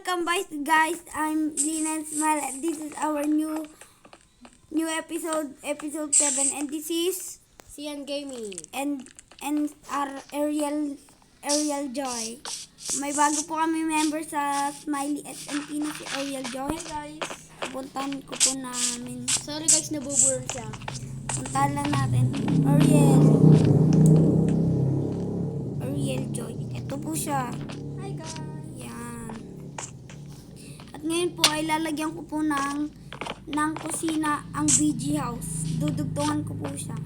welcome back guys. I'm Lina Smile. This is our new episode 7, and this is Sian Gaming. and our Ariel Joy. May bago po kami member sa Smiley SMP na si Ariel Joy. Hi guys. Puntahan ko po namin. Sorry guys, nabubur siya. Puntahan lang natin. Ariel Joy. Ito po siya. Hi guys. Yan. At ngayon po ay lalagyan ko po ng kusina ang BG house. Dudugtungan ko po siya.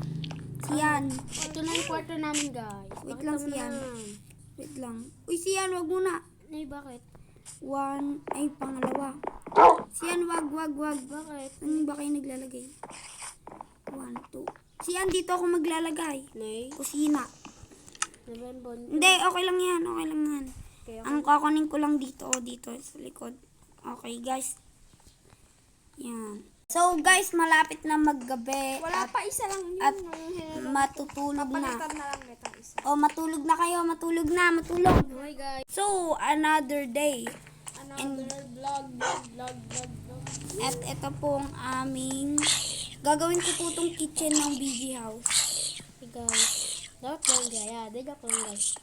Siyan. Ito na yung kwarto namin guys. Wait Bakit lang, naman Sian. na? Wait lang. Uy, Siyan, wag muna. Nay, bakit? Pangalawa. Siyan, wag. Bakit? Saan ba kayo naglalagay? 1, 2. Siyan, dito ako maglalagay. Nay? Kusina. Nabembon. Hindi, okay lang yan. Kaya Ang kakunin ko lang dito sa likod. Okay, guys. Yan. So, guys, malapit na maggabi. wala pa isa lang yun. At matutulog na. Papalitan na lang ito isa. O, matulog na kayo. Matulog. Hi guys. So, another day. Another vlog. At ito po ang aming gagawin ko po itong kitchen ng BG house. Hey guys. Dapat lang gaya. Dega ko lang guys.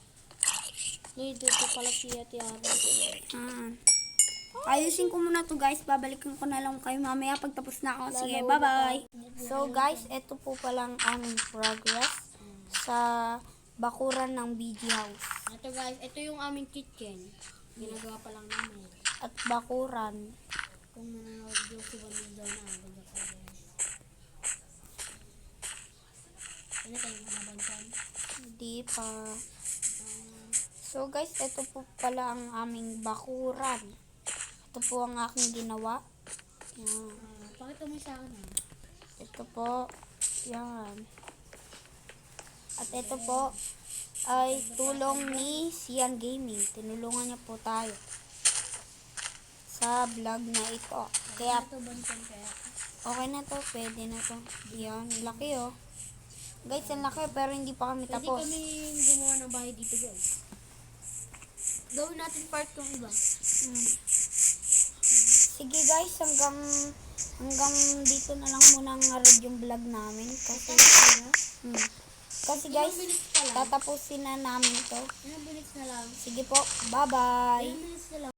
Dito pala si Ate Ara. Ayusin ko muna to guys. Babalikan ko na lang kayo mamaya pag tapos na ako. Sige, bye-bye. So guys, ito po palang aming progress sa bakuran ng BG house. Ito guys, ito yung aming kitchen. Ginagawa pa lang namin. At bakuran. Kung nanonood yung si Bandido na, ganda pa guys. Ano tayo manabantan? Hindi pa. So guys, ito po pala ang aming bakuran. Ito po ang aking ginawa. Yan. Pakita mo sa akin ah. Ito po. Yan. At ito po ay tulong ni Sian Gaming. Tinulungan niya po tayo sa vlog na ito. Kaya Ito bantan kaya. okay na to. Pwede na to. Yan. Laki oh. Guys, ang laki pero hindi pa kami Pwede tapos. kami gumawa ng bahay dito guys. Gawin natin part kung iba. Sige guys, hanggang dito na lang muna ang arad yung vlog namin. Kasi guys, Ilang minutes pa lang? tatapusin na namin ito. Ilang minutes na lang? Sige po, bye-bye. Ilang minutes na lang?